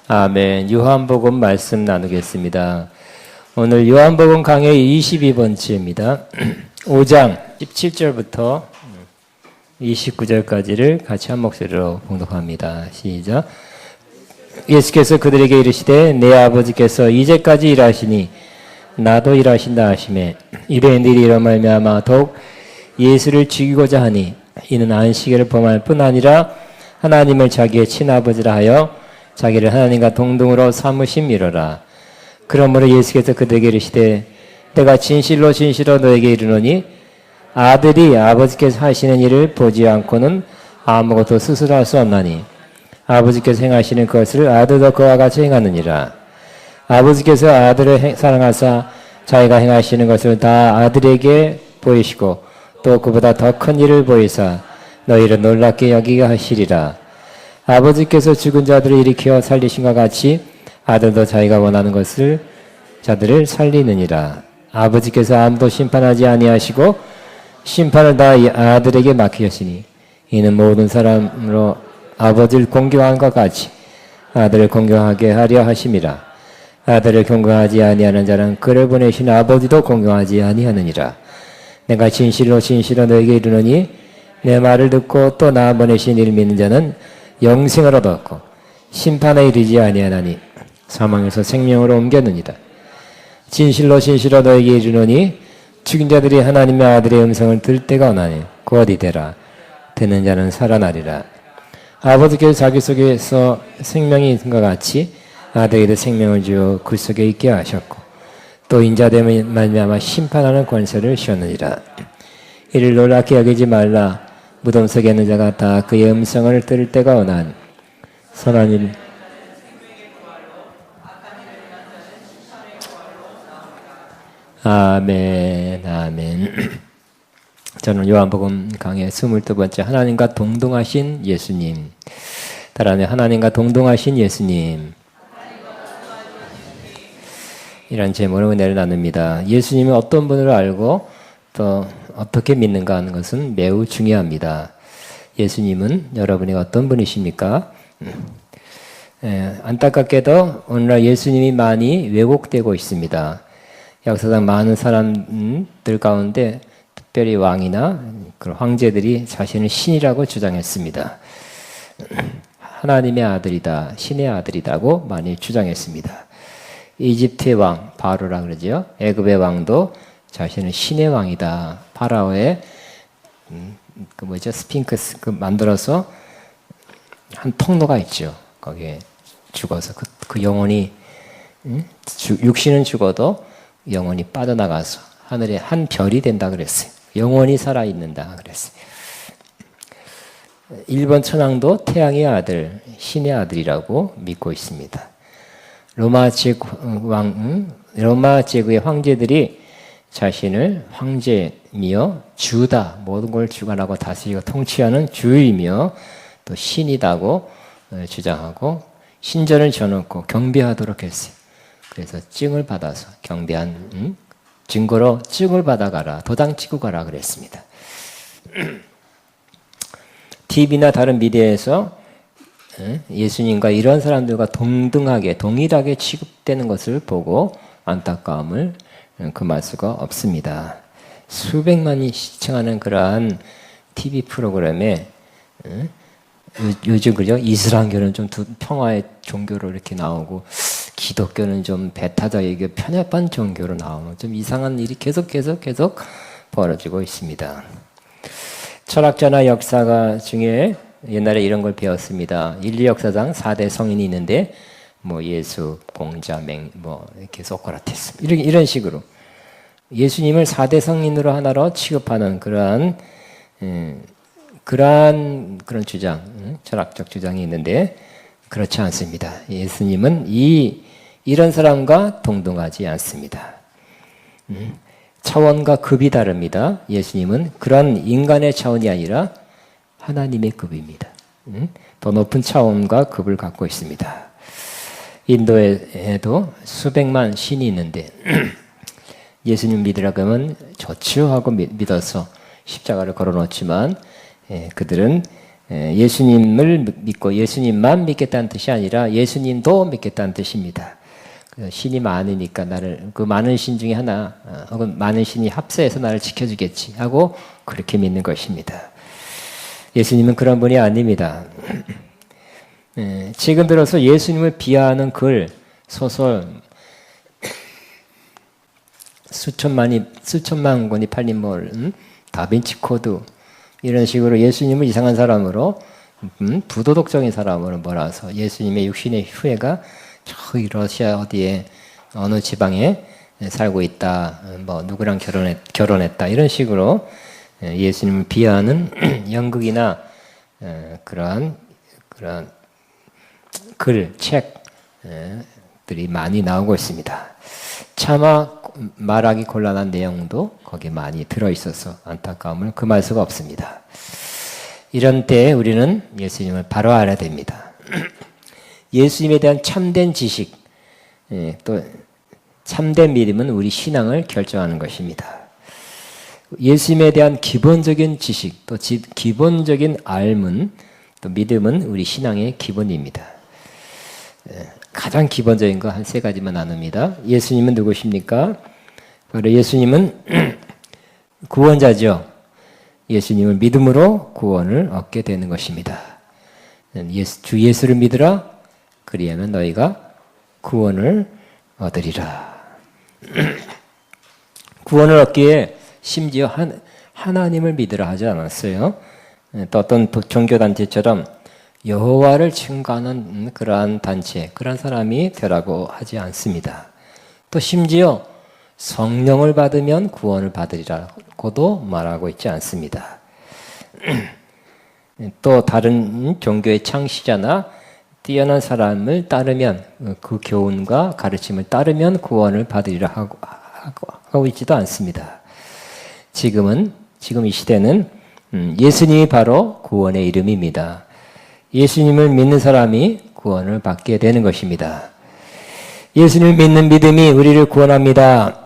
아멘. 요한복음 말씀 나누겠습니다. 오늘 요한복음 강의 22번째입니다. 5장 17절부터 29절까지를 같이 한 목소리로 봉독합니다. 시작. 예수께서 그들에게 이르시되 내 아버지께서 이제까지 일하시니 나도 일하신다 하시매 유대인들이 이로 말미암아 더욱 예수를 죽이고자 하니 이는 안식일을 범할 뿐 아니라 하나님을 자기의 친아버지라 하여 자기를 하나님과 동등으로 삼으심이로라. 그러므로 예수께서 그들에게 이르시되 내가 진실로 진실로 너에게 이르노니 아들이 아버지께서 하시는 일을 보지 않고는 아무것도 스스로 할 수 없나니 아버지께서 행하시는 것을 아들도 그와 같이 행하느니라. 아버지께서 아들을 사랑하사 자기가 행하시는 것을 다 아들에게 보이시고 또 그보다 더 큰 일을 보이사 너희를 놀랍게 여기게 하시리라. 아버지께서 죽은 자들을 일으켜 살리신과 같이 아들도 자기가 원하는 것을 자들을 살리느니라. 아버지께서 아무도 심판하지 아니하시고 심판을 다 아들에게 맡기셨으니 이는 모든 사람으로 아버지를 공경한 것 같이 아들을 공경하게 하려 하심이라. 아들을 공경하지 아니하는 자는 그를 보내신 아버지도 공경하지 아니하느니라. 내가 진실로 진실로 너에게 이르노니 내 말을 듣고 또 나 보내신 이를 믿는 자는 영생을 얻었고 심판에 이르지 아니하나니 사망에서 생명으로 옮겼느니라. 진실로 진실로 너에게 이르노니 죽은 자들이 하나님의 아들의 음성을 들을 때가 오나니 곧 이되라. 듣는 자는 살아나리라. 아버지께서 자기 속에서 생명이 있는 것 같이 아들에게도 생명을 주어 그 속에 있게 하셨고 또 인자됨을 말미암아 심판하는 권세를 주었느니라. 이를 놀랍게 여기지 말라. 무덤 속에 있는 자가 다 그의 음성을 들을 때가 오나니 선한 일 아멘 아멘. 저는 요한복음 강의 22번째 하나님과 동등하신 예수님, 따라하며 하나님과 동등하신 예수님 이란 제목으로 은혜를 나눕니다. 예수님은 어떤 분으로 알고 또 어떻게 믿는가 하는 것은 매우 중요합니다. 예수님은 여러분이 어떤 분이십니까? 안타깝게도 오늘날 예수님이 많이 왜곡되고 있습니다. 역사상 많은 사람들 가운데 특별히 왕이나 그런 황제들이 자신을 신이라고 주장했습니다. 하나님의 아들이다, 신의 아들이라고 많이 주장했습니다. 이집트의 왕 바로라 그러죠. 애굽의 왕도 자신은 신의 왕이다. 파라오의 스핑크스 만들어서 한 통로가 있죠. 거기에 죽어서 그 영혼이 육신은 죽어도 영혼이 빠져나가서 하늘의 한 별이 된다 그랬어요. 영원히 살아있는다 그랬어요. 일본 천황도 태양의 아들, 신의 아들이라고 믿고 있습니다. 로마 제국의 황제들이 자신을 황제이며 주다, 모든 걸 주관하고 다스리고 통치하는 주이며 또 신이다고 주장하고 신전을 지어놓고 경배하도록 했어요. 그래서 증을 받아서 경배한 증거로 증을 받아가라, 도장 찍고 가라 그랬습니다. TV나 다른 미디어에서 예수님과 이런 사람들과 동등하게 동일하게 취급되는 것을 보고 안타까움을 금할 수가 없습니다. 수백만이 시청하는 그러한 TV 프로그램에 요즘 그죠? 이슬람교는 좀 평화의 종교로 이렇게 나오고 기독교는 좀 배타적이게 편협한 종교로 나오는 좀 이상한 일이 계속 벌어지고 있습니다. 철학자나 역사가 중에 옛날에 이런 걸 배웠습니다. 인류 역사상 4대 성인이 있는데 예수, 공자, 이렇게 소크라테스 이런 식으로 예수님을 4대 성인으로 하나로 취급하는 그런 주장, 철학적 주장이 있는데 그렇지 않습니다. 예수님은 이런 사람과 동등하지 않습니다. 차원과 급이 다릅니다. 예수님은 그런 인간의 차원이 아니라 하나님의 급입니다. 더 높은 차원과 급을 갖고 있습니다. 인도에도 수백만 신이 있는데 예수님 믿으라고 하면 좋죠 하고 믿어서 십자가를 걸어놓지만 그들은 예수님을 믿고 예수님만 믿겠다는 뜻이 아니라 예수님도 믿겠다는 뜻입니다. 신이 많으니까 나를 그 많은 신 중에 하나 혹은 많은 신이 합세해서 나를 지켜주겠지 하고 그렇게 믿는 것입니다. 예수님은 그런 분이 아닙니다. 최근 들어서 예수님을 비하하는 글, 소설 수천만 권이 팔린 다빈치 코드 이런 식으로 예수님을 이상한 사람으로 부도덕적인 사람으로 몰아서 예수님의 육신의 후예가 저기 러시아 어디에 어느 지방에 살고 있다. 뭐 누구랑 결혼했다. 이런 식으로 예수님을 비하하는 연극이나 그러한 글, 책들이 많이 나오고 있습니다. 차마 말하기 곤란한 내용도 거기에 많이 들어있어서 안타까움을 금할 수가 없습니다. 이런 때 우리는 예수님을 바로 알아야 됩니다. 예수님에 대한 참된 지식, 또 참된 믿음은 우리 신앙을 결정하는 것입니다. 예수님에 대한 기본적인 지식, 또 기본적인 알문, 또 믿음은 우리 신앙의 기본입니다. 가장 기본적인 거 한 세 가지만 나눕니다. 예수님은 누구십니까? 바로 예수님은 구원자죠. 예수님을 믿음으로 구원을 얻게 되는 것입니다. 주 예수를 믿으라. 그리하면 너희가 구원을 얻으리라. 구원을 얻기에 심지어 하나님을 믿으라 하지 않았어요. 또 어떤 종교단체처럼 여호와를 증거하는 그러한 단체, 그런 사람이 되라고 하지 않습니다. 또 심지어 성령을 받으면 구원을 받으리라고도 말하고 있지 않습니다. 또 다른 종교의 창시자나 뛰어난 사람을 따르면 그 교훈과 가르침을 따르면 구원을 받으리라 하고 있지도 않습니다. 지금 이 시대는 예수님이 바로 구원의 이름입니다. 예수님을 믿는 사람이 구원을 받게 되는 것입니다. 예수님을 믿는 믿음이 우리를 구원합니다.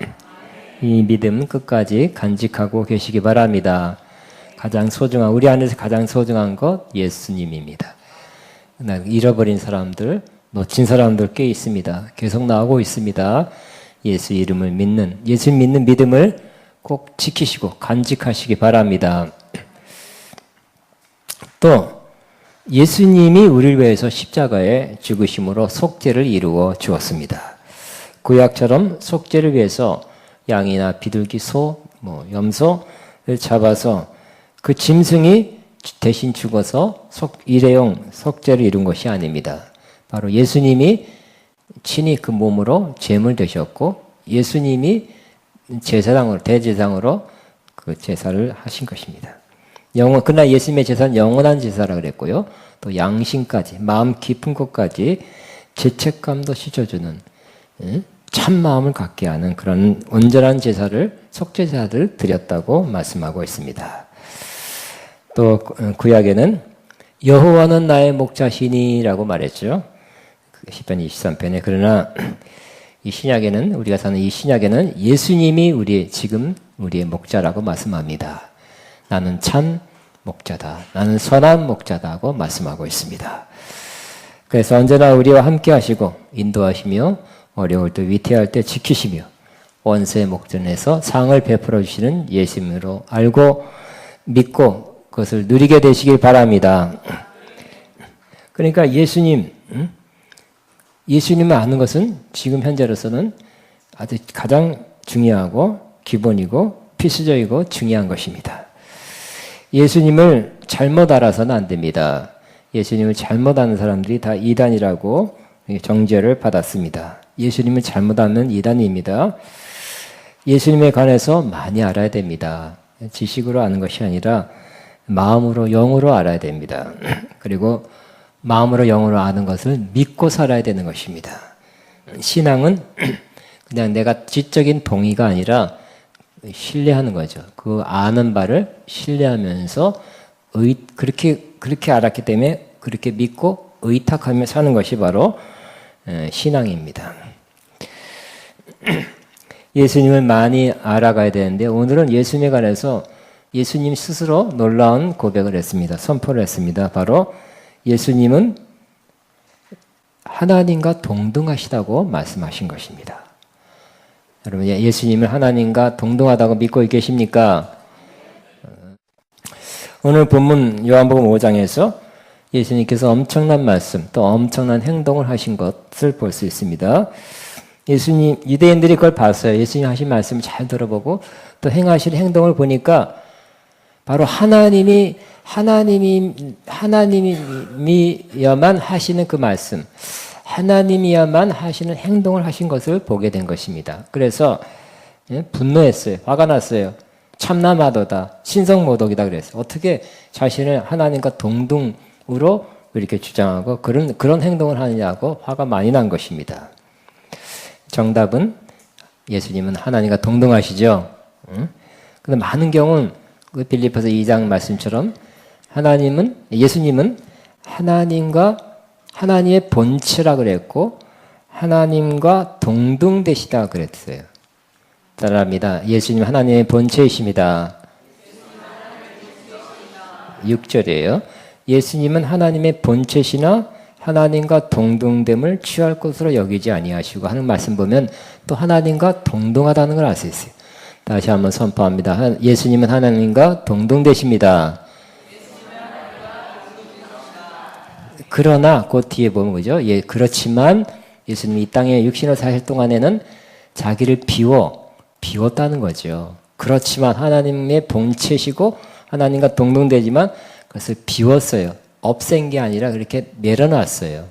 이 믿음 끝까지 간직하고 계시기 바랍니다. 우리 안에서 가장 소중한 것 예수님입니다. 잃어버린 사람들, 놓친 사람들 꽤 있습니다. 계속 나오고 있습니다. 예수 이름을 믿는, 예수 믿는 믿음을 꼭 지키시고 간직하시기 바랍니다. 또 예수님이 우리를 위해서 십자가에 죽으심으로 속죄를 이루어 주었습니다. 구약처럼 속죄를 위해서 양이나 비둘기, 소, 염소를 잡아서 그 짐승이 대신 죽어서 일회용 속죄를 이룬 것이 아닙니다. 바로 예수님이 친히 그 몸으로 제물 되셨고 예수님이 대제사장으로 그 제사를 하신 것입니다. 그러나 예수님의 제사는 영원한 제사라 그랬고요. 또 양심까지, 마음 깊은 것까지 죄책감도 씻어주는 참 마음을 갖게 하는 그런 온전한 제사를 속죄제사를 드렸다고 말씀하고 있습니다. 또 구약에는 여호와는 나의 목자시니라고 말했죠. 시편 23편에. 그러나 이 신약에는, 우리가 사는 이 신약에는 예수님이 우리의 목자라고 말씀합니다. 나는 참 목자다. 나는 선한 목자다 하고 말씀하고 있습니다. 그래서 언제나 우리와 함께 하시고 인도하시며 어려울 때 위태할 때 지키시며 원수의 목전에서 상을 베풀어 주시는 예수님으로 알고 믿고 그것을 누리게 되시길 바랍니다. 그러니까 예수님을 아는 것은 지금 현재로서는 아주 가장 중요하고 기본이고 필수적이고 중요한 것입니다. 예수님을 잘못 알아서는 안 됩니다. 예수님을 잘못 아는 사람들이 다 이단이라고 정죄를 받았습니다. 예수님을 잘못 아는 이단입니다. 예수님에 관해서 많이 알아야 됩니다. 지식으로 아는 것이 아니라 마음으로 영으로 알아야 됩니다. 그리고 마음으로 영으로 아는 것을 믿고 살아야 되는 것입니다. 신앙은 그냥 내가 지적인 동의가 아니라 신뢰하는 거죠. 그 아는 바를 신뢰하면서 그렇게 알았기 때문에 그렇게 믿고 의탁하며 사는 것이 바로 신앙입니다. 예수님을 많이 알아가야 되는데 오늘은 예수님에 관해서 예수님 스스로 놀라운 고백을 했습니다. 선포를 했습니다. 바로 예수님은 하나님과 동등하시다고 말씀하신 것입니다. 여러분, 예수님을 하나님과 동등하다고 믿고 계십니까? 오늘 본문 요한복음 5장에서 예수님께서 엄청난 말씀, 또 엄청난 행동을 하신 것을 볼 수 있습니다. 예수님, 유대인들이 그걸 봤어요. 예수님 하신 말씀을 잘 들어보고 또 행하신 행동을 보니까 바로 하나님이야만 하시는 그 말씀, 하나님이야만 하시는 행동을 하신 것을 보게 된 것입니다. 그래서 분노했어요. 화가 났어요. 참남하도다, 신성모독이다 그랬어요. 어떻게 자신을 하나님과 동등으로 이렇게 주장하고 그런 행동을 하느냐고 화가 많이 난 것입니다. 정답은 예수님은 하나님과 동등하시죠. 그런데 많은 경우는 그 빌립보서 2장 말씀처럼 예수님은 하나님의 본체라 그랬고 하나님과 동등되시다 그랬어요. 따라합니다. 예수님 하나님의 본체이십니다. 6절이에요. 예수님은 하나님의 본체시나 하나님과 동등됨을 취할 것으로 여기지 아니하시고 하는 말씀 보면 또 하나님과 동등하다는 걸 알 수 있어요. 다시 한번 선포합니다. 예수님은 하나님과 동등되십니다. 그러나 그 뒤에 보면 그죠? 그렇지만 예수님이 이 땅에 육신을 사실 동안에는 자기를 비웠다는 거죠. 그렇지만 하나님의 본체시고 하나님과 동등되지만 그것을 비웠어요. 없앤 게 아니라 그렇게 내려놨어요.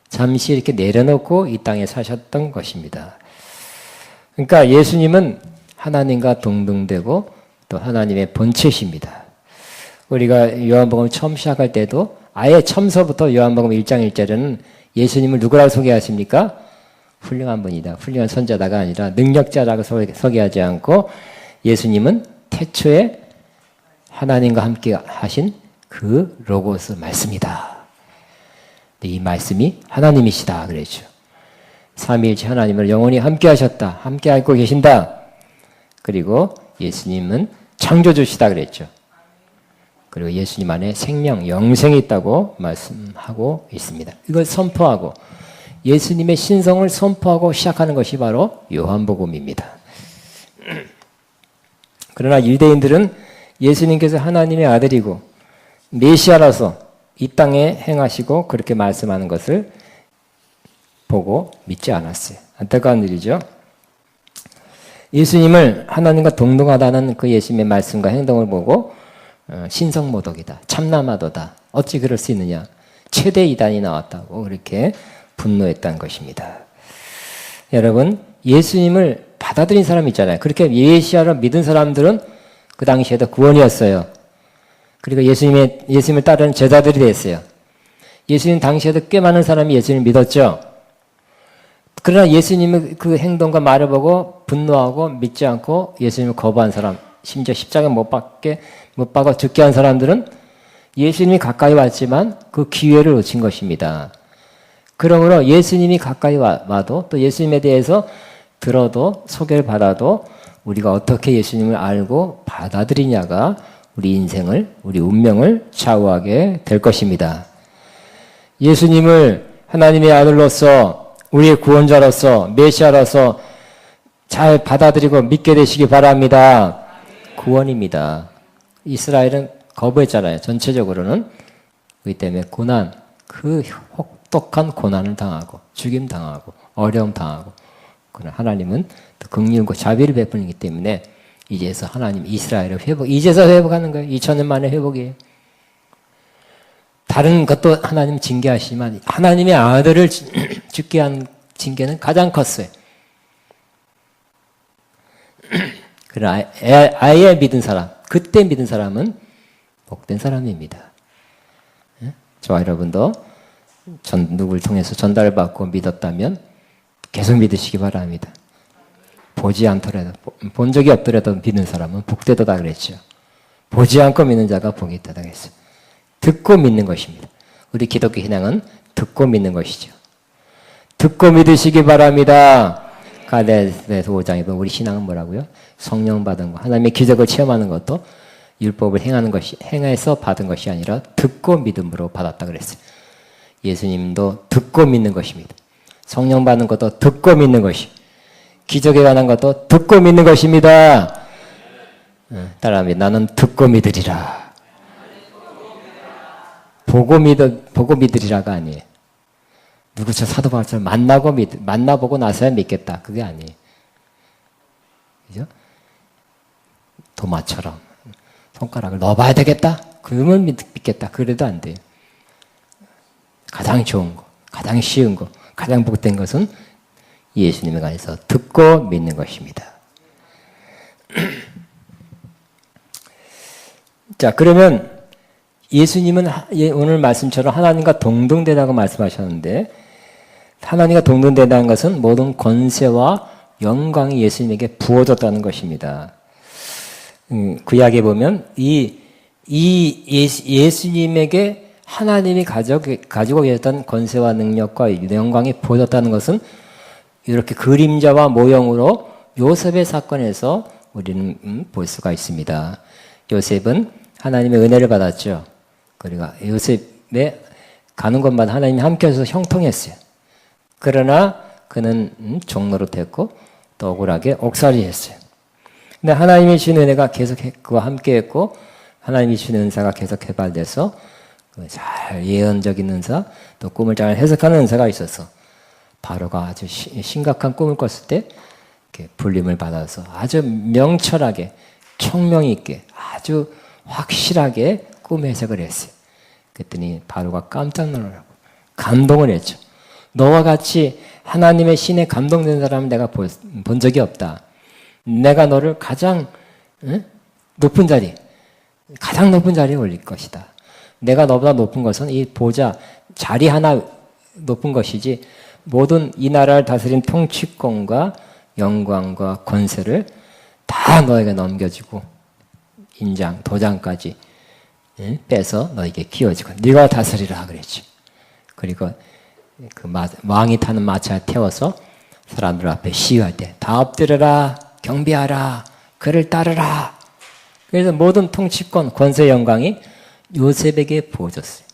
잠시 이렇게 내려놓고 이 땅에 사셨던 것입니다. 그러니까 예수님은 하나님과 동등되고 또 하나님의 본체십니다. 우리가 요한복음 처음 시작할 때도 아예 처음서부터 요한복음 1장 1절에는 예수님을 누구라고 소개하십니까? 훌륭한 분이다. 훌륭한 선자다가 아니라 능력자라고 소개하지 않고 예수님은 태초에 하나님과 함께 하신 그 로고스 말씀이다. 이 말씀이 하나님이시다 그랬죠. 삼위일체 하나님을 영원히 함께 하셨다. 함께 알고 계신다. 그리고 예수님은 창조주시다 그랬죠. 그리고 예수님 안에 생명, 영생이 있다고 말씀하고 있습니다. 이걸 선포하고 예수님의 신성을 선포하고 시작하는 것이 바로 요한복음입니다. 그러나 유대인들은 예수님께서 하나님의 아들이고 메시아라서 이 땅에 행하시고 그렇게 말씀하는 것을 보고 믿지 않았어요. 안타까운 일이죠. 예수님을 하나님과 동등하다는 그 예수님의 말씀과 행동을 보고 신성모독이다, 참남하도다, 어찌 그럴 수 있느냐, 최대 이단이 나왔다고 그렇게 분노했다는 것입니다. 여러분, 예수님을 받아들인 사람 있잖아요. 그렇게 메시아를 믿은 사람들은 그 당시에도 구원이었어요. 그리고 예수님을 따르는 제자들이 됐어요. 예수님 당시에도 꽤 많은 사람이 예수님을 믿었죠. 그러나 예수님의 그 행동과 말을 보고 분노하고 믿지 않고 예수님을 거부한 사람, 심지어 십자가에 못 박아 죽게 한 사람들은 예수님이 가까이 왔지만 그 기회를 놓친 것입니다. 그러므로 예수님이 가까이 와도 또 예수님에 대해서 들어도 소개를 받아도 우리가 어떻게 예수님을 알고 받아들이냐가 우리 인생을, 우리 운명을 좌우하게 될 것입니다. 예수님을 하나님의 아들로서, 우리의 구원자로서, 메시아로서 잘 받아들이고 믿게 되시기 바랍니다. 구원입니다. 이스라엘은 거부했잖아요. 전체적으로는. 그렇기 때문에 고난, 그 혹독한 고난을 당하고 죽임 당하고 어려움 당하고, 그러나 하나님은 또 긍휼과 자비를 베푸기 때문에 이제서 하나님 이스라엘을 이제서 회복하는 거예요. 2000년 만에 회복이에요. 다른 것도 하나님 징계하시지만 하나님의 아들을 죽게 한 징계는 가장 컸어요. 그러나 아예 믿은 사람, 그때 믿은 사람은 복된 사람입니다. 저와 여러분도 누구를 통해서 전달받고 믿었다면 계속 믿으시기 바랍니다. 보지 않더라도, 본 적이 없더라도 믿는 사람은 복되도다 그랬죠. 보지 않고 믿는 자가 복이 있다고 했어요. 듣고 믿는 것입니다. 우리 기독교 신앙은 듣고 믿는 것이죠. 듣고 믿으시기 바랍니다. 갈라디아서 5장에 보면 우리 신앙은 뭐라고요? 성령 받은 거, 하나님의 기적을 체험하는 것도 율법을 행해서 받은 것이 아니라 듣고 믿음으로 받았다 그랬어요. 예수님도 듣고 믿는 것입니다. 성령 받는 것도 듣고 믿는 것이, 기적에 관한 것도 듣고 믿는 것입니다. 따라합니다. 나는 듣고 믿으리라. 보고 믿으리라가 아니에요. 누구 저 사도 바울처럼 만나보고 나서야 믿겠다. 그게 아니에요. 그죠? 도마처럼 손가락을 넣어봐야 되겠다? 그러면 믿겠다. 그래도 안 돼요. 가장 좋은 거, 가장 쉬운 거, 가장 복된 것은 예수님에 관해서 듣고 믿는 것입니다. 자, 그러면 예수님은 오늘 말씀처럼 하나님과 동등되다고 말씀하셨는데, 하나님과 동등되다는 것은 모든 권세와 영광이 예수님에게 부어졌다는 것입니다. 구약에 보면 예수님에게 하나님이 가지고 계셨던 권세와 능력과 영광이 부어졌다는 것은 이렇게 그림자와 모형으로 요셉의 사건에서 우리는 볼 수가 있습니다. 요셉은 하나님의 은혜를 받았죠. 그리고 요셉의 가는 곳마다 하나님이 함께해서 형통했어요. 그러나 그는 종로로 됐고 또 억울하게 옥살이했어요. 근데 하나님이 주신 은혜가 계속 그와 함께했고 하나님이 주신 은사가 계속 개발돼서 잘 예언적인 은사, 또 꿈을 잘 해석하는 은사가 있어서 바로가 아주 심각한 꿈을 꿨을 때 불림을 받아서 아주 명철하게 총명 있게 아주 확실하게 꿈 해석을 했어요. 그랬더니 바로가 깜짝 놀라고 감동을 했죠. 너와 같이 하나님의 신에 감동된 사람은 내가 본 적이 없다. 내가 너를 가장 높은 자리에 올릴 것이다. 내가 너보다 높은 것은 이 보좌, 자리 하나 높은 것이지 모든 이 나라를 다스린 통치권과 영광과 권세를 다 너에게 넘겨주고 인장, 도장까지 빼서 너에게 끼워주고 네가 다스리라 그랬죠. 그리고 그 왕이 타는 마차에 태워서 사람들 앞에 시위할 때 다 엎드려라, 경배하라, 그를 따르라. 그래서 모든 통치권, 권세, 영광이 요셉에게 부어졌어요.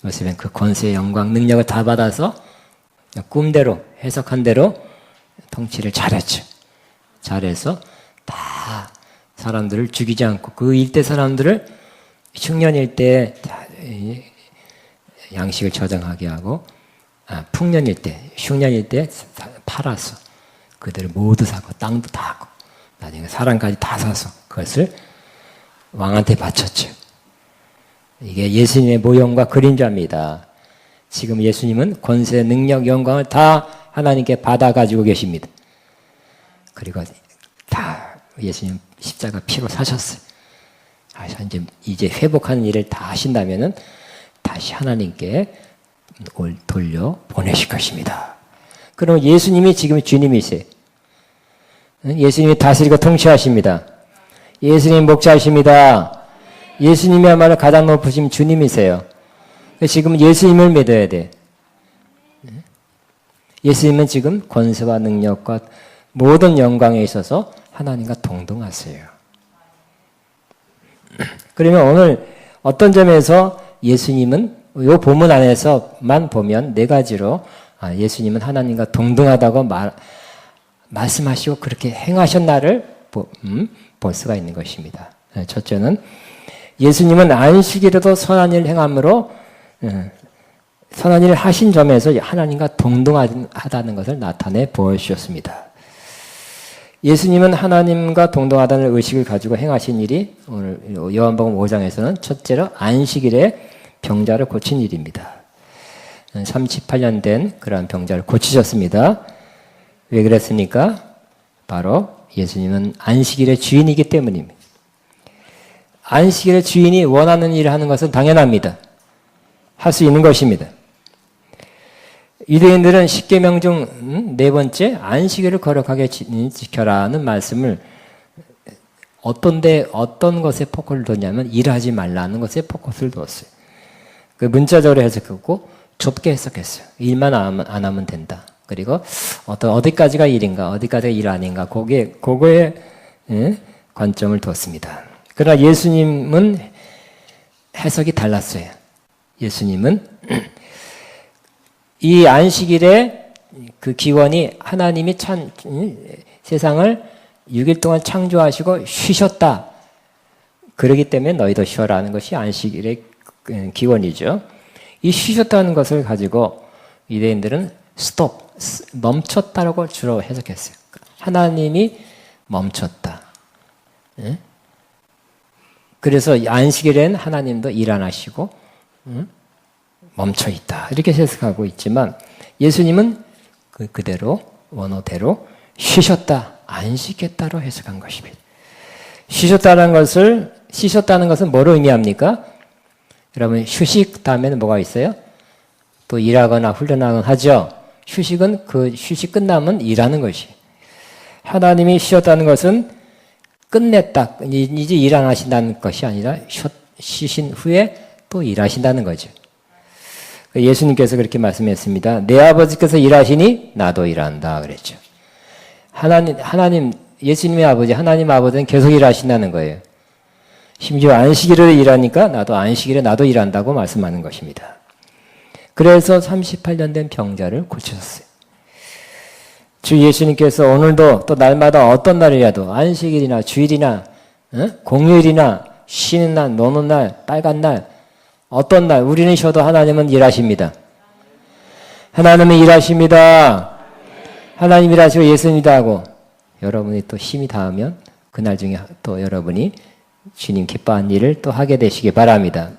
요셉은 그 권세, 영광, 능력을 다 받아서 꿈대로 해석한 대로 통치를 잘했죠. 잘해서 다 사람들을 죽이지 않고 그 일대 사람들을 흉년일 때 양식을 저장하게 하고 풍년일 때, 흉년일 때 팔아서 그들을 모두 사고 땅도 다 하고 나중에 사람까지 다 사서 그것을 왕한테 바쳤죠. 이게 예수님의 모형과 그림자입니다. 지금 예수님은 권세, 능력, 영광을 다 하나님께 받아가지고 계십니다. 그리고 다 예수님 십자가 피로 사셨어요. 이제 회복하는 일을 다 하신다면은 다시 하나님께 돌려 보내실 것입니다. 그럼 예수님이 지금 주님이세요. 예수님이 다스리고 통치하십니다. 예수님 목자이십니다. 예수님이야말로 가장 높으신 주님이세요. 지금 예수님을 믿어야 돼. 예수님은 지금 권세와 능력과 모든 영광에 있어서 하나님과 동등하세요. 그러면 오늘 어떤 점에서 예수님은 이 본문 안에서만 보면 네 가지로 예수님은 하나님과 동등하다고 말씀하시고 그렇게 행하셨나를 볼 수가 있는 것입니다. 첫째는 예수님은 안식일에도 선한 일을 행함으로 선한 일을 하신 점에서 하나님과 동등하다는 것을 나타내 보여주셨습니다. 예수님은 하나님과 동등하다는 의식을 가지고 행하신 일이 오늘 요한복음 5장에서는 첫째로 안식일에 병자를 고친 일입니다. 38년 된 그러한 병자를 고치셨습니다. 왜 그랬습니까? 바로 예수님은 안식일의 주인이기 때문입니다. 안식일의 주인이 원하는 일을 하는 것은 당연합니다. 할 수 있는 것입니다. 유대인들은 십계명 중 네 번째 안식일을 거룩하게 지켜라는 말씀을 어떤 것에 포커를 뒀냐면 일하지 말라는 것에 포커스를 두었어요. 그 문자적으로 해석했고 좁게 해석했어요. 일만 안 하면 된다. 그리고 어디까지가 일인가, 어디까지가 일 아닌가, 그거에 관점을 두었습니다. 그러나 예수님은 해석이 달랐어요. 예수님은 이 안식일에 그 기원이 하나님이 세상을 6일 동안 창조하시고 쉬셨다. 그러기 때문에 너희도 쉬어라는 것이 안식일의 기원이죠. 이 쉬셨다는 것을 가지고 유대인들은 스톱, 멈췄다라고 주로 해석했어요. 하나님이 멈췄다. 그래서 안식일엔 하나님도 일 안 하시고 멈춰 있다. 이렇게 해석하고 있지만 예수님은 그대로 원어대로 쉬셨다, 안식했다로 해석한 것입니다. 쉬셨다는 것은 뭐로 의미합니까? 여러분 휴식 다음에는 뭐가 있어요? 또 일하거나 훈련하거나 하죠. 휴식은 그 휴식 끝나면 일하는 것이. 하나님이 쉬었다는 것은 끝냈다. 이제 일 안 하신다는 것이 아니라 쉬신 후에 또 일하신다는 거죠. 예수님께서 그렇게 말씀했습니다. 내 아버지께서 일하시니 나도 일한다 그랬죠. 하나님 예수님의 아버지 하나님 아버지는 계속 일하신다는 거예요. 심지어 안식일에 일하니까 나도 안식일에 나도 일한다고 말씀하는 것입니다. 그래서 38년 된 병자를 고치셨어요. 주 예수님께서 오늘도 또 날마다 어떤 날이라도 안식일이나 주일이나 공휴일이나 쉬는 날, 노는 날, 빨간 날 어떤 날 우리는 쉬어도 하나님은 일하십니다. 하나님은 일하십니다. 하나님 일하시고 예수님이다 하고 여러분이 또 힘이 닿으면 그날 중에 또 여러분이 주님 기뻐한 일을 또 하게 되시기 바랍니다.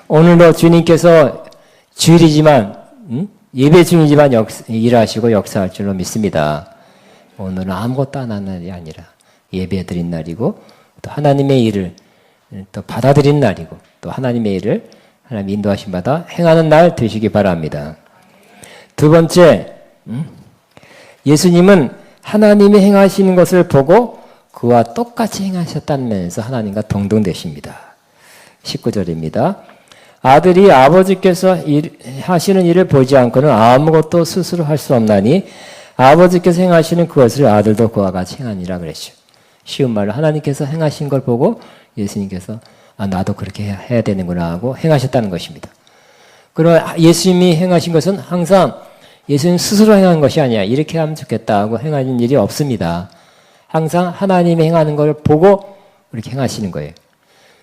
오늘도 주님께서 주일이지만 예배 중이지만 일하시고 역사할 줄로 믿습니다. 오늘은 아무것도 안 하는 날이 아니라 예배 드린 날이고 또 하나님의 일을 또 받아들인 날이고 또 하나님의 일을 하나님 인도하심 받아 행하는 날 되시기 바랍니다. 두 번째, 예수님은 하나님이 행하시는 것을 보고 그와 똑같이 행하셨다는 면에서 하나님과 동등되십니다. 19절입니다. 아들이 아버지께서 하시는 일을 보지 않고는 아무것도 스스로 할 수 없나니 아버지께서 행하시는 그것을 아들도 그와 같이 행하니라 그랬죠. 쉬운 말로 하나님께서 행하신 걸 보고 예수님께서 나도 그렇게 해야 되는구나 하고 행하셨다는 것입니다. 그러나 예수님이 행하신 것은 항상 예수님 스스로 행한 것이 아니야. 이렇게 하면 좋겠다 하고 행하는 일이 없습니다. 항상 하나님이 행하는 걸 보고 이렇게 행하시는 거예요.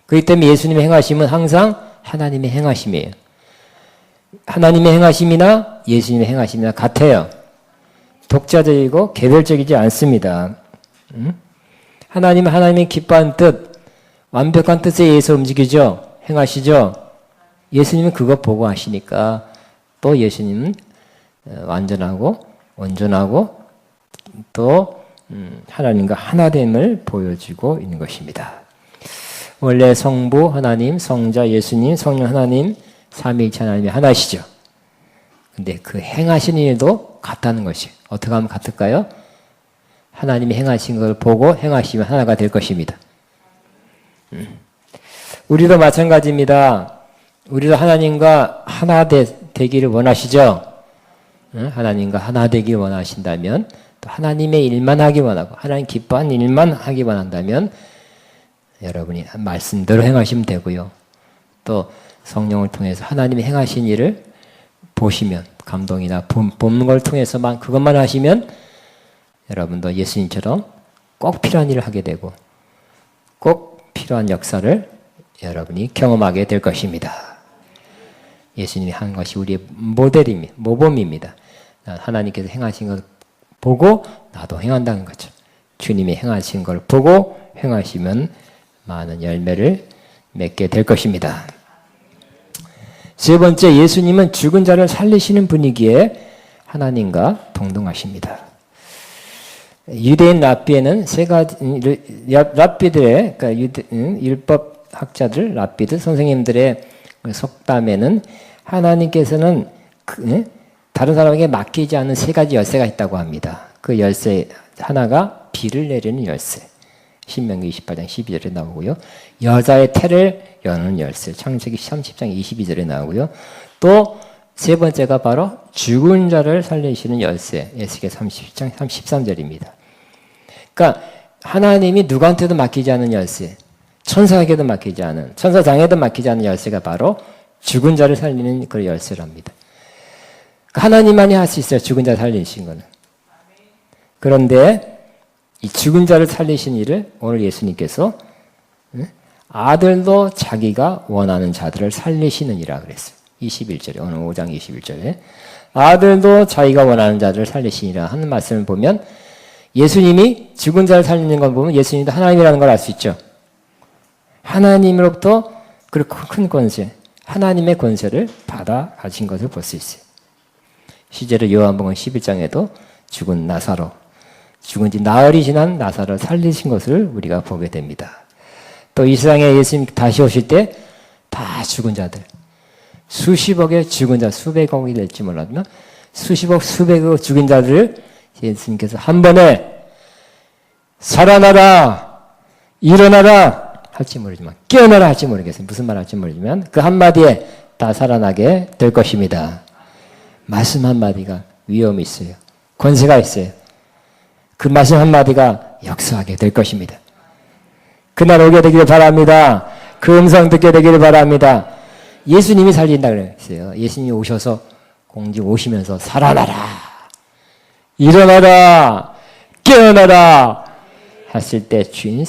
그렇기 때문에 예수님의 행하심은 항상 하나님의 행하심이에요. 하나님의 행하심이나 예수님의 행하심이나 같아요. 독자적이고 개별적이지 않습니다. 하나님은 하나님의 기뻐한 뜻, 완벽한 뜻에 의해서 움직이죠. 행하시죠. 예수님은 그거 보고 하시니까 또 예수님은 완전하고 온전하고 또 하나님과 하나됨을 보여주고 있는 것입니다. 원래 성부 하나님, 성자 예수님, 성령 하나님, 삼위일체 하나님이 하나시죠. 근데 그 행하신 일도 같다는 것이 어떻게 하면 같을까요? 하나님이 행하신 걸 보고 행하시면 하나가 될 것입니다. 우리도 마찬가지입니다. 우리도 하나님과 하나 되기를 원하시죠? 하나님과 하나 되기를 원하신다면 또 하나님의 일만 하기 원하고 하나님 기뻐한 일만 하기 원한다면 여러분이 말씀대로 행하시면 되고요. 또 성령을 통해서 하나님이 행하신 일을 보시면 감동이나 보는 걸 통해서만 그것만 하시면 여러분도 예수님처럼 꼭 필요한 일을 하게 되고 꼭 필요한 역사를 여러분이 경험하게 될 것입니다. 예수님이 한 것이 우리의 모델입니다. 모범입니다. 하나님께서 행하신 걸 보고 나도 행한다는 거죠. 주님이 행하신 걸 보고 행하시면 많은 열매를 맺게 될 것입니다. 세 번째, 예수님은 죽은 자를 살리시는 분이기에 하나님과 동등하십니다. 유대인 랍비에는 세 가지 랍비들의 그러니까 율법 학자들, 랍비들 선생님들의 속담에는 하나님께서는 다른 사람에게 맡기지 않는 세 가지 열쇠가 있다고 합니다. 그 열쇠 하나가 비를 내리는 열쇠. 신명기 28장 12절에 나오고요. 여자의 태를 여는 열쇠. 창세기 30장 22절에 나오고요. 또 세 번째가 바로 죽은 자를 살리시는 열쇠. 에스겔 30장 13절입니다. 그러니까 하나님이 누구한테도 맡기지 않는 열쇠. 천사에게도 막히지 않은, 천사장에도 막히지 않은 열쇠가 바로 죽은 자를 살리는 그 열쇠랍니다. 하나님만이 할 수 있어요. 죽은 자를 살리신 거는. 그런데 이 죽은 자를 살리신 일을 오늘 예수님께서 아들도 자기가 원하는 자들을 살리시느니라 그랬어요. 21절에, 오늘 5장 21절에 아들도 자기가 원하는 자들을 살리시니라 하는 말씀을 보면 예수님이 죽은 자를 살리는 걸 보면 예수님도 하나님이라는 걸 알 수 있죠. 하나님으로부터 그렇게 큰 권세, 하나님의 권세를 받아 가진 것을 볼 수 있어요. 실제로 요한복음 11장에도 죽은 나사로, 죽은 지 나흘이 지난 나사로를 살리신 것을 우리가 보게 됩니다. 또 이 세상에 예수님 다시 오실 때 다 죽은 자들, 수십억의 죽은 자, 수백억이 될지 몰라도 수십억, 수백억 죽은 자들을 예수님께서 한 번에 살아나라, 일어나라 할지 모르지만, 깨어나라 할지 모르겠어요. 무슨 말 할지 모르지만 그 한마디에 다 살아나게 될 것입니다. 말씀 한마디가 위험이 있어요. 권세가 있어요. 그 말씀 한마디가 역사하게 될 것입니다. 그날 오게 되기를 바랍니다. 그 음성 듣게 되기를 바랍니다. 예수님이 살린다 그랬어요. 예수님이 오셔서 공중 오시면서 살아나라, 일어나라, 깨어나라 했을 때 주인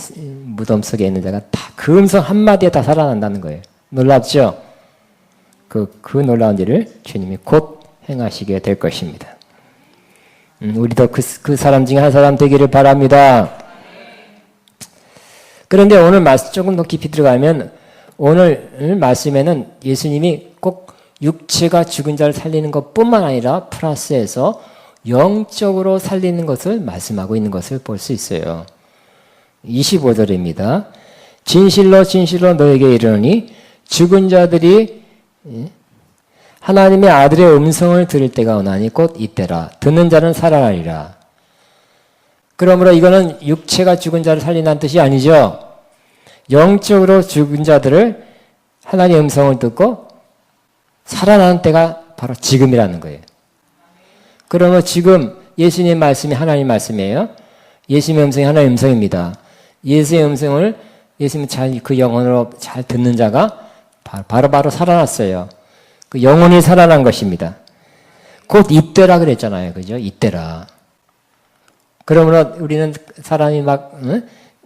무덤 속에 있는 자가 다 그 음성 한마디에 다 살아난다는 거예요. 놀랍죠? 그 놀라운 일을 주님이 곧 행하시게 될 것입니다. 우리도 그 사람 중에 한 사람 되기를 바랍니다. 그런데 오늘 말씀 조금 더 깊이 들어가면 오늘 말씀에는 예수님이 꼭 육체가 죽은 자를 살리는 것뿐만 아니라 플러스해서 영적으로 살리는 것을 말씀하고 있는 것을 볼 수 있어요. 25절입니다. 진실로 진실로 너에게 이르노니 죽은 자들이 하나님의 아들의 음성을 들을 때가 오나니 곧 이때라. 듣는 자는 살아나리라. 그러므로 이거는 육체가 죽은 자를 살린다는 뜻이 아니죠. 영적으로 죽은 자들을 하나님의 음성을 듣고 살아나는 때가 바로 지금이라는 거예요. 그러면 지금 예수님의 말씀이 하나님 말씀이에요. 예수님의 음성이 하나님의 음성입니다. 예수의 음성을 예수님 그 영혼으로 잘 듣는 자가 바로 살아났어요. 그 영혼이 살아난 것입니다. 곧 이때라 그랬잖아요. 그죠? 이때라. 그러므로 우리는 사람이 막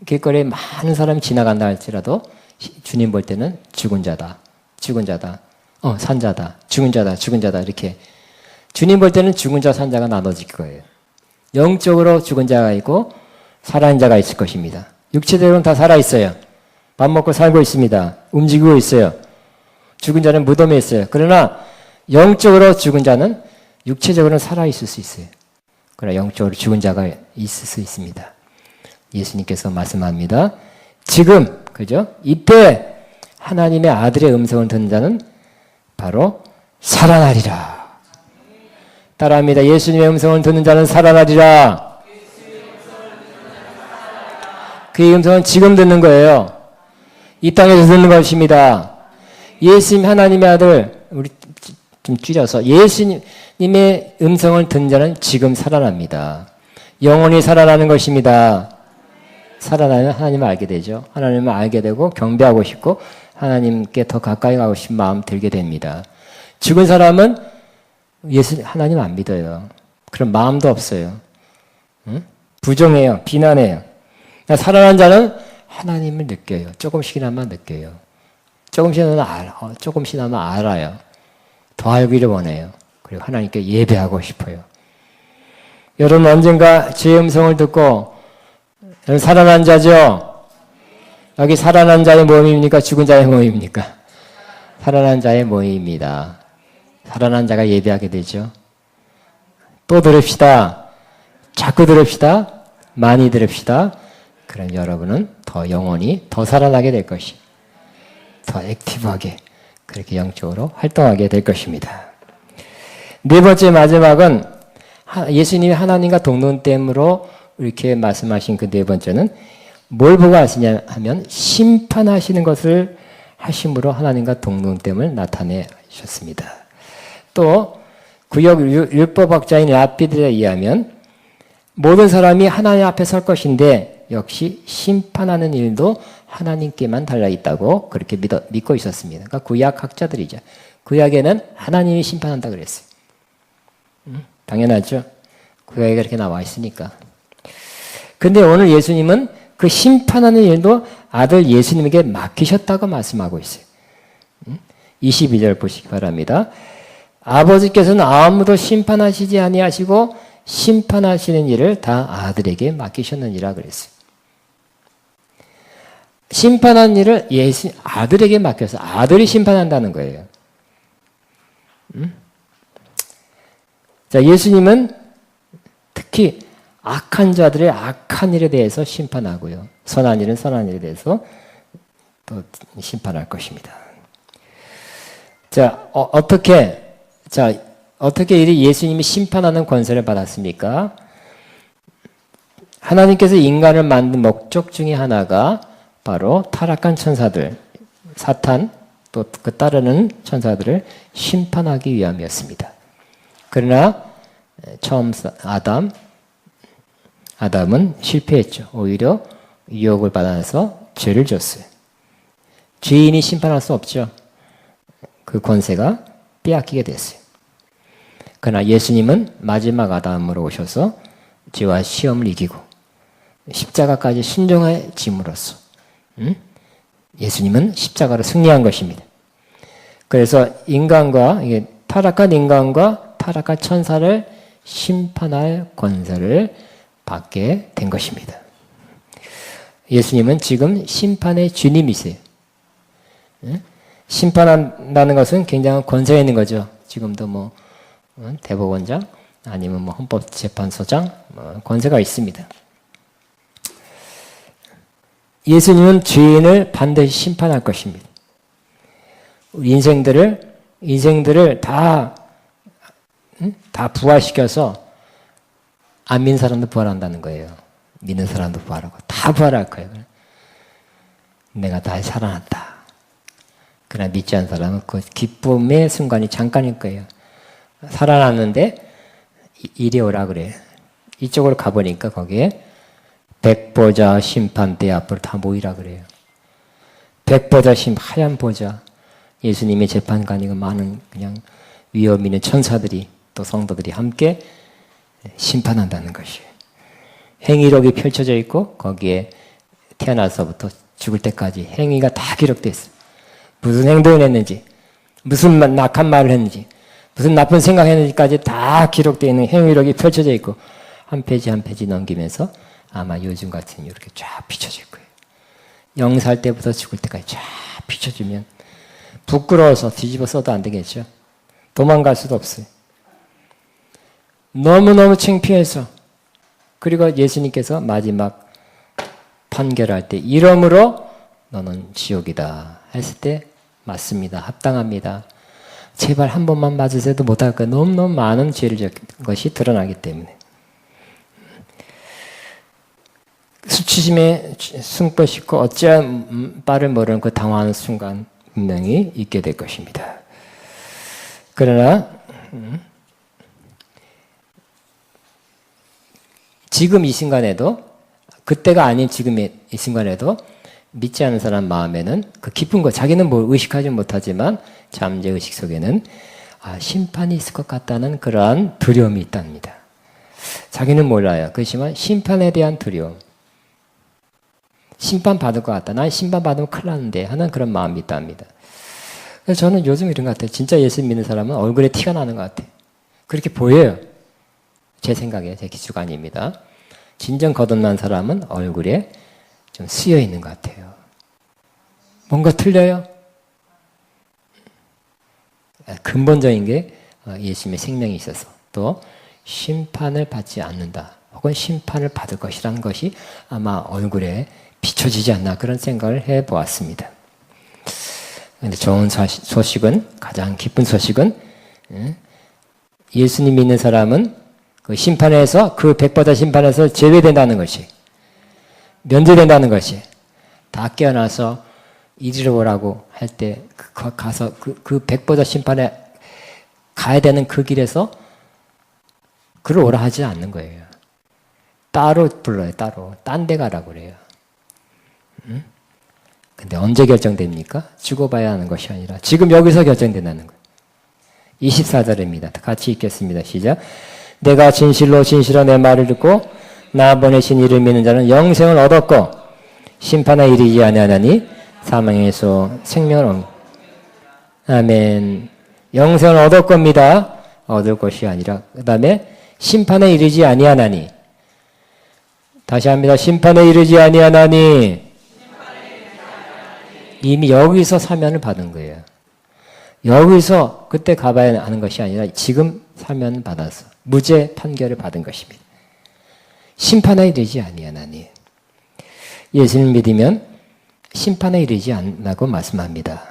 길거리에 많은 사람이 지나간다 할지라도 주님 볼 때는 죽은 자다, 죽은 자다, 산 자다, 죽은 자다, 죽은 자다 이렇게 주님 볼 때는 죽은 자, 산 자가 나눠질 거예요. 영적으로 죽은 자가 있고 살아있는 자가 있을 것입니다. 육체적으로는 다 살아있어요. 밥 먹고 살고 있습니다. 움직이고 있어요. 죽은 자는 무덤에 있어요. 그러나 영적으로 죽은 자는 육체적으로는 살아있을 수 있어요. 그러나 영적으로 죽은 자가 있을 수 있습니다. 예수님께서 말씀합니다. 지금, 그죠? 이때 하나님의 아들의 음성을 듣는 자는 바로 살아나리라. 따라합니다. 예수님의 음성을 듣는 자는 살아나리라. 그의 음성은 지금 듣는 거예요. 이 땅에서 듣는 것입니다. 예수님 하나님의 아들, 우리 좀 줄여서 예수님의 음성을 듣는 자는 지금 살아납니다. 영원히 살아나는 것입니다. 살아나면 하나님을 알게 되죠. 하나님을 알게 되고 경배하고 싶고 하나님께 더 가까이 가고 싶은 마음 들게 됩니다. 죽은 사람은 하나님 안 믿어요. 그런 마음도 없어요. 응? 부정해요. 비난해요. 살아난 자는 하나님을 느껴요. 조금씩이나마 느껴요. 조금씩이나마 알아요. 더 알기를 원해요. 그리고 하나님께 예배하고 싶어요. 여러분 언젠가 제 음성을 듣고 여러분 살아난 자죠? 여기 살아난 자의 모임입니까? 죽은 자의 모임입니까? 살아난 자의 모임입니다. 살아난 자가 예배하게 되죠. 또 들읍시다. 자꾸 들읍시다. 많이 들읍시다. 그럼 여러분은 더 영원히 더 살아나게 될 것이, 더 액티브하게 그렇게 영적으로 활동하게 될 것입니다. 네 번째 마지막은 예수님이 하나님과 동등됨으로 이렇게 말씀하신 그 네 번째는 뭘 보고 하시냐 하면 심판하시는 것을 하심으로 하나님과 동등됨을 나타내셨습니다. 또 구약 율법학자인 라피드에 의하면 모든 사람이 하나님 앞에 설 것인데 역시 심판하는 일도 하나님께만 달려있다고 그렇게 믿고 있었습니다. 그러니까 구약 학자들이죠. 구약에는 하나님이 심판한다 그랬어요. 당연하죠. 구약에 그렇게 나와 있으니까. 근데 오늘 예수님은 그 심판하는 일도 아들 예수님에게 맡기셨다고 말씀하고 있어요. 22절 보시기 바랍니다. 아버지께서는 아무도 심판하시지 아니하시고 심판하시는 일을 다 아들에게 맡기셨느니라 그랬어요. 심판한 일을 아들에게 맡겨서 아들이 심판한다는 거예요. 자, 예수님은 특히 악한 자들의 악한 일에 대해서 심판하고요. 선한 일은 선한 일에 대해서 또 심판할 것입니다. 자, 어떻게 예수님이 심판하는 권세를 받았습니까? 하나님께서 인간을 만든 목적 중에 하나가 바로 타락한 천사들, 사탄, 또 그 따르는 천사들을 심판하기 위함이었습니다. 그러나 처음 아담은 실패했죠. 오히려 유혹을 받아서 죄를 졌어요. 죄인이 심판할 수 없죠. 그 권세가 빼앗기게 됐어요. 그러나 예수님은 마지막 아담으로 오셔서 죄와 시험을 이기고 십자가까지 순종의 짐으로써 예수님은 십자가로 승리한 것입니다. 그래서 타락한 인간과 타락한 천사를 심판할 권세를 받게 된 것입니다. 예수님은 지금 심판의 주님이세요. 심판한다는 것은 굉장한 권세가 있는 거죠. 지금도 대법원장 아니면 헌법재판소장 권세가 있습니다. 예수님은 죄인을 반드시 심판할 것입니다. 우리 인생들을 다 부활시켜서 안 믿는 사람도 부활한다는 거예요. 믿는 사람도 부활하고 다 부활할 거예요. 내가 다시 살아났다. 그러나 믿지 않는 사람은 그 기쁨의 순간이 잠깐일 거예요. 살아났는데 이리 오라 그래요. 이쪽으로 가보니까 거기에 백보자 심판대 앞으로 다 모이라 그래요. 백보자 하얀 보자. 예수님의 재판관이고 많은 그냥 위험 있는 천사들이 또 성도들이 함께 심판한다는 것이에요. 행위록이 펼쳐져 있고 거기에 태어나서부터 죽을 때까지 행위가 다 기록되어 있어요. 무슨 행동을 했는지, 무슨 낙한 말을 했는지, 무슨 나쁜 생각했는지까지 다 기록되어 있는 행위록이 펼쳐져 있고 한 페이지 한 페이지 넘기면서 아마 요즘 같은 이렇게 쫙 비춰질 거예요. 0살 때부터 죽을 때까지 쫙 비춰주면 부끄러워서 뒤집어 써도 안 되겠죠. 도망갈 수도 없어요. 너무너무 창피해서. 그리고 예수님께서 마지막 판결할 때 이러므로 너는 지옥이다 했을 때 맞습니다. 합당합니다. 제발 한 번만 맞으세도 못할 거예요. 너무너무 많은 죄를 졌던 것이 드러나기 때문에. 수치심에 숨고 싶고 어찌할 바를 모르는 그 당황하는 순간 분명히 있게 될 것입니다. 그러나 지금 이 순간에도 그때가 아닌 지금 이 순간에도 믿지 않는 사람 마음에는 그 깊은 것 자기는 뭘 의식하지 못하지만 잠재의식 속에는 심판이 있을 것 같다는 그러한 두려움이 있답니다. 자기는 몰라요. 그렇지만 심판에 대한 두려움. 심판받을 것 같다. 난 심판받으면 큰일 나는데 하는 그런 마음이 있답니다. 그래서 저는 요즘 이런 것 같아요. 진짜 예수 믿는 사람은 얼굴에 티가 나는 것 같아요. 그렇게 보여요. 제 생각에, 제 기주가 아닙니다. 진정 거듭난 사람은 얼굴에 좀 쓰여 있는 것 같아요. 뭔가 틀려요? 근본적인 게 예수님의 생명이 있어서 또 심판을 받지 않는다. 혹은 심판을 받을 것이라는 것이 아마 얼굴에 비춰지지 않나 그런 생각을 해보았습니다. 그런데 좋은 소식은 가장 기쁜 소식은 예수님 믿는 사람은 그 심판에서 그 백보자 심판에서 제외된다는 것이 면제된다는 것이 다 깨어나서 이리로 오라고 할 때 가서 그 백보자 심판에 가야 되는 그 길에서 그를 오라 하지 않는 거예요. 따로 불러요. 따로 딴 데 가라고 그래요. 근데 언제 결정됩니까? 죽어봐야 하는 것이 아니라 지금 여기서 결정된다는 거예요. 24절입니다. 같이 읽겠습니다. 시작. 내가 진실로 내 말을 듣고 나 보내신 이를 믿는 자는 영생을 얻었고 심판에 이르지 아니하나니 사망에서 생명을 얻. 아멘. 영생을 얻을 겁니다. 얻을 것이 아니라 그 다음에 심판에 이르지 아니하나니. 다시 합니다. 심판에 이르지 아니하나니. 이미 여기서 사면을 받은 거예요. 여기서 그때 가봐야 하는 것이 아니라 지금 사면 받아서 무죄 판결을 받은 것입니다. 심판에 이르지 아니하나니. 예수를 믿으면 심판에 이르지 않는다고 말씀합니다.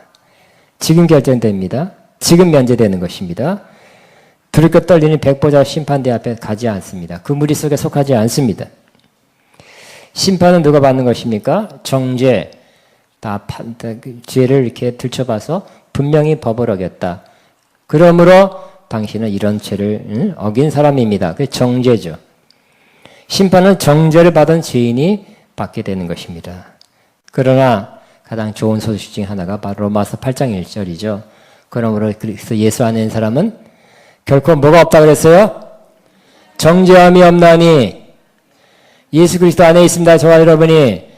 지금 결정됩니다. 지금 면제되는 것입니다. 두렵게 떨리는 백보자 심판대 앞에 가지 않습니다. 그 무리 속에 속하지 않습니다. 심판은 누가 받는 것입니까? 정죄, 죄를 이렇게 들춰봐서 분명히 법을 어겼다. 그러므로 당신은 이런 죄를 어긴 사람입니다. 그게 정죄죠. 심판은 정죄를 받은 죄인이 받게 되는 것입니다. 그러나 가장 좋은 소식 중 하나가 바로 로마서 8장 1절이죠. 그러므로 그래서 예수 안에 있는 사람은 결코 뭐가 없다 그랬어요? 정죄함이 없나니. 예수 그리스도 안에 있습니다. 저와 여러분이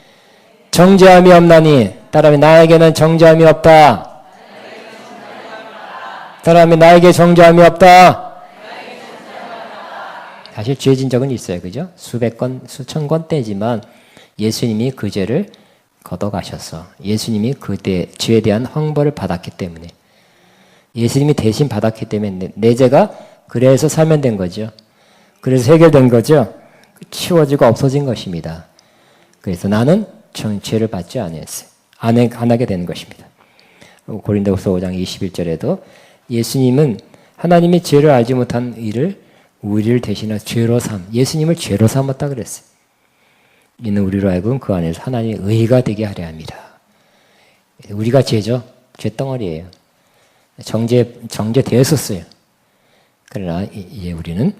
정죄함이 없나니. 따라하면 나에게는 정죄함이 없다. 따라하면 나에게 정죄함이 없다. 사실 죄진 적은 있어요. 그죠? 수백 건, 수천 건 떼지만 예수님이 그 죄를 걷어가셨어. 예수님이 그 죄에 대한 형벌을 받았기 때문에. 예수님이 대신 받았기 때문에 내 죄가 그래서 사면된 거죠. 그래서 해결된 거죠. 치워지고 없어진 것입니다. 그래서 나는 죄를 받지 않았어요. 안 하게 되는 것입니다. 고린도후서 5장 21절에도 예수님은 하나님이 죄를 알지 못한 일을 우리를 대신해 죄로 예수님을 죄로 삼았다 그랬어요. 이는 우리로 하여금 그 안에서 하나님의 의가 되게 하려 합니다. 우리가 죄죠. 죄덩어리예요. 정죄되었었어요. 그러나 이제 우리는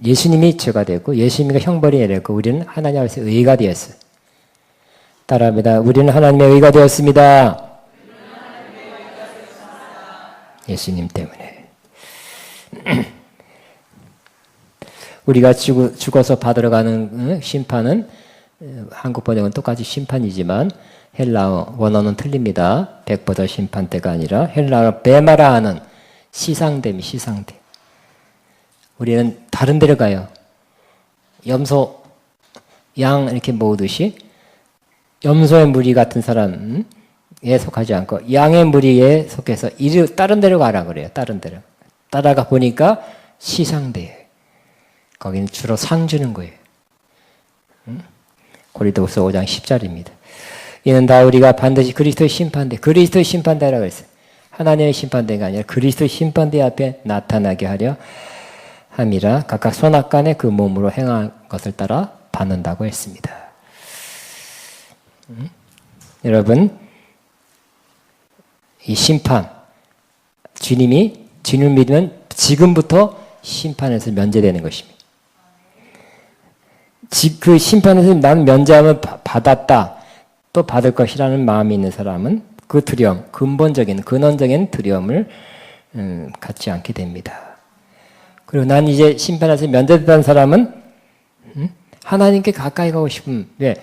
예수님이 죄가 되었고 예수님이 형벌이 내렸고 우리는 하나님 앞에서 의가 되었어요. 따라합니다. 우리는 하나님의 의가 되었습니다. 예수님 때문에. 우리가 죽어서 받으러 가는 심판은 한국 번역은 똑같이 심판이지만 헬라어 원어는 틀립니다. 백보자 심판대가 아니라 헬라어 베마라 하는 시상대입니다. 시상대. 우리는 다른 데로 가요. 염소, 양 이렇게 모으듯이 염소의 무리 같은 사람에 속하지 않고 양의 무리에 속해서 다른 데로 가라 그래요. 다른 데로. 따라가 보니까 시상대예요. 거기는 주로 상 주는 거예요. 고린도후서 5장 10절입니다. 이는 다 우리가 반드시 그리스도의 심판대라고 했어요. 하나님의 심판대가 아니라 그리스도의 심판대 앞에 나타나게 하려 함이라 각각 선악간에 그 몸으로 행한 것을 따라 받는다고 했습니다. 여러분, 이 심판, 주님을 믿으면 지금부터 심판에서 면제되는 것입니다. 그 심판에서 나는 면제함을 받았다, 또 받을 것이라는 마음이 있는 사람은 그 두려움, 근원적인 두려움을 갖지 않게 됩니다. 그리고 난 이제 심판에서 면제됐다는 사람은 하나님께 가까이 가고 싶은, 왜?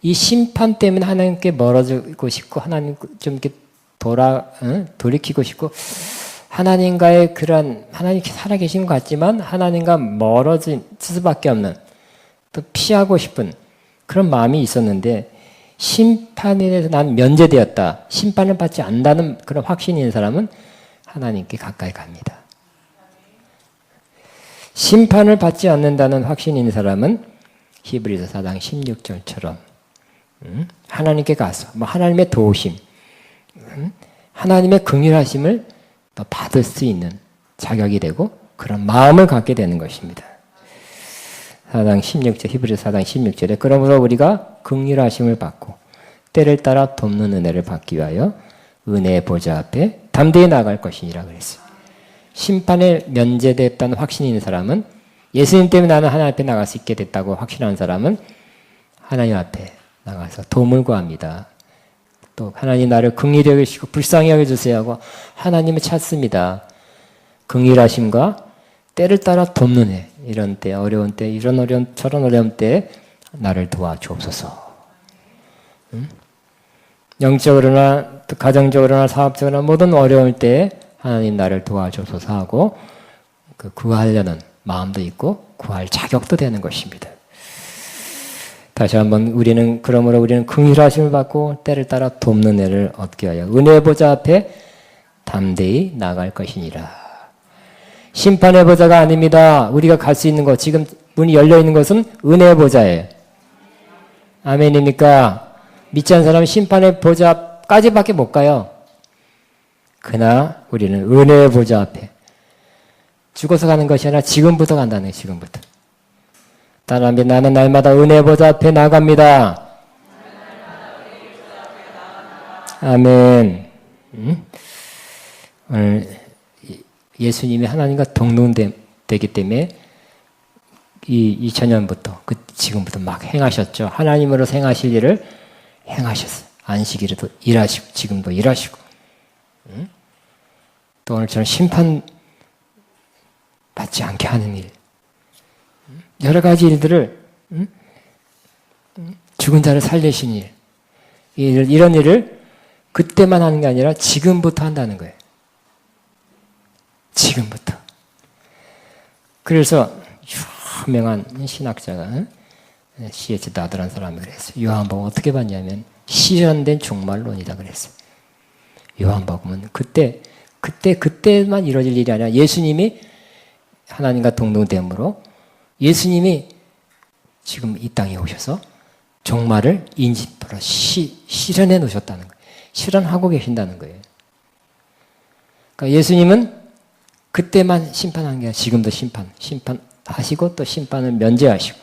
이 심판 때문에 하나님께 멀어지고 싶고 하나님 좀 이렇게 돌이키고 싶고 하나님과의 그런 하나님 살아계신 것 같지만 하나님과 멀어질 수밖에 없는 또 피하고 싶은 그런 마음이 있었는데 심판에 대해서 난 면제되었다. 심판을 받지 않는다는 그런 확신이 있는 사람은 하나님께 가까이 갑니다. 심판을 받지 않는다는 확신이 있는 사람은 히브리서 4장 16절처럼 하나님께 가서 하나님의 도우심, 하나님의 긍휼하심을 받을 수 있는 자격이 되고 그런 마음을 갖게 되는 것입니다. 4장 16절 히브리서 4장 16절에 그러므로 우리가 긍휼하심을 받고 때를 따라 돕는 은혜를 받기 위하여 은혜의 보좌 앞에 담대히 나아갈 것이니라 그랬어요. 심판에 면제됐다는 확신이 있는 사람은 예수님 때문에 나는 하나님 앞에 나갈 수 있게 됐다고 확신하는 사람은 하나님 앞에 나가서 도움을 구합니다. 또 하나님 나를 긍휼히 여기시고 불쌍히 여겨주세요 하고 하나님을 찾습니다. 긍휼하심과 때를 따라 돕는 애, 이런 때, 어려운 때, 저런 어려운 때 나를 도와주옵소서. 영적으로나 또 가정적으로나 사업적으로나 모든 어려울 때 하나님 나를 도와주옵소서 하고 구하려는 마음도 있고 구할 자격도 되는 것입니다. 다시 한번 그러므로 우리는 긍휼하심을 받고 때를 따라 돕는 애를 얻게 하여 은혜의 보좌 앞에 담대히 나갈 것이니라. 심판의 보좌가 아닙니다. 우리가 갈 수 있는 것, 지금 문이 열려 있는 것은 은혜의 보좌예요. 아멘입니까? 믿지 않는 사람은 심판의 보좌까지밖에 못 가요. 그러나 우리는 은혜의 보좌 앞에 죽어서 가는 것이 아니라 지금부터 간다는 거예요. 지금부터. 따라합니다. 나는 날마다 은혜의 보좌 앞에 나갑니다. 아멘. 오늘 예수님이 하나님과 동등되기 때문에 이 2000년부터 지금부터 막 행하셨죠. 하나님으로 행하실 일을 행하셨어요. 안식일에도 일하시고 지금도 일하시고 또 오늘처럼 심판 받지 않게 하는 일, 여러 가지 일들을 죽은 자를 살리신 일, 이런 일을 그때만 하는 게 아니라 지금부터 한다는 거예요. 지금부터. 그래서 유명한 신학자가 C.H. 나드라는 사람이 그랬어요. 요한복음 어떻게 봤냐면 실현된 종말론이다 그랬어요. 요한복음은 그때만 이루어질 일이 아니라 예수님이 하나님과 동등됨으로 예수님이 지금 이 땅에 오셔서 종말을 인집으로 실현해 놓으셨다는 거예요. 실현하고 계신다는 거예요. 그러니까 예수님은 그때만 심판한 게 아니라 지금도 심판하시고 또 심판을 면제하시고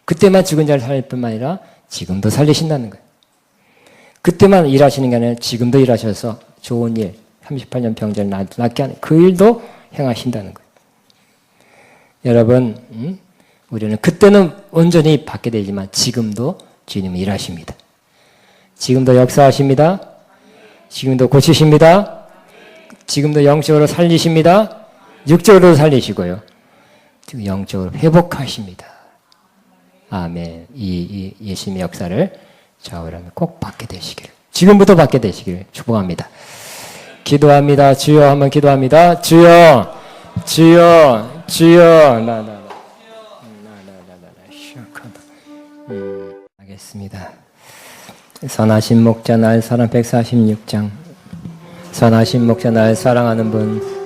그때만 죽은 자를 살릴 뿐만 아니라 지금도 살리신다는 거예요. 그때만 일하시는 게 아니라 지금도 일하셔서 좋은 일, 38년 병자를 낫게 하는 그 일도 행하신다는 거예요. 여러분, 우리는 그때는 온전히 받게 되지만 지금도 주님은 일하십니다. 지금도 역사하십니다. 지금도 고치십니다. 지금도 영적으로 살리십니다. 육적으로 살리시고요. 지금 영적으로 회복하십니다. 아멘. 이 예수님의 역사를 좌우라면 꼭 받게 되시기를, 지금부터 받게 되시기를 축복합니다. 기도합니다. 주여 한번 기도합니다. 주여, 주여, 주여. 하겠습니다. 선하신 목자 날 사랑 146장. 선하신 목자 날 사랑하는 분.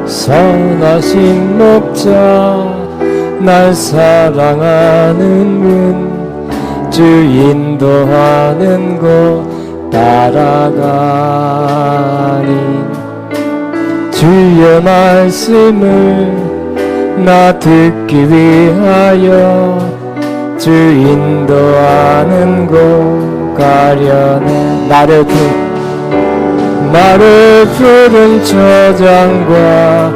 선하신 목자 날 사랑하는 분, 주 인도하는 곳 따라가니 주의 말씀을 나 듣기 위하여 주 인도하는 곳 가려네. 나를 푸른 초장과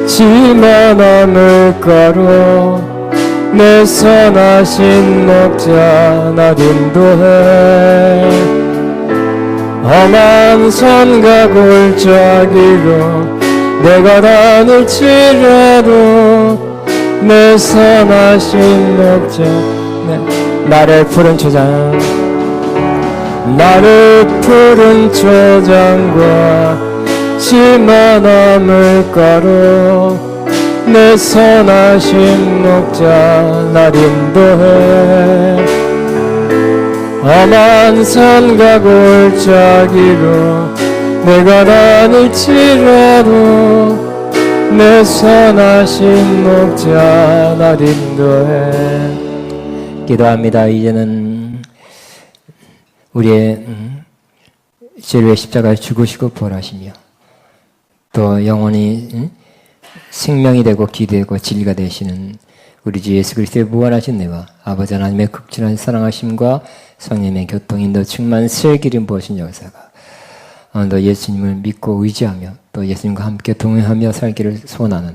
지만한 물가로 내 선하신 목자 나 인도해. 험한 산과 골짜기로 내가 다닐지라도 내 선하신 목자 나를 푸른 초장, 나를 푸른 초장과 지만한 물가로 내 선하신 목자 날 인도해. 험한 산과 골짜기로 내가 다닐지라도 내 선하신 목자 날 인도해. 기도합니다. 이제는 우리의 죄의 십자가에 죽으시고 부활하시며 또 영원히 생명이 되고 기되고 진리가 되시는 우리 주 예수 그리스도의 무한하신 은혜와 아버지 하나님의 극진한 사랑하심과 성령의 교통인도 충만 슬기름 부으신 역사가 오늘도 예수님을 믿고 의지하며 또 예수님과 함께 동행하며 살기를 소원하는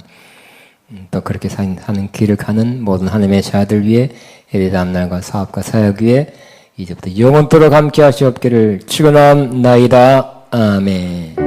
또 그렇게 사는 길을 가는 모든 하나님의 자들 위해 예배 다음날과 사업과 사역 위에 이제부터 영원토록 함께 하시옵기를 축원합나이다. 아멘.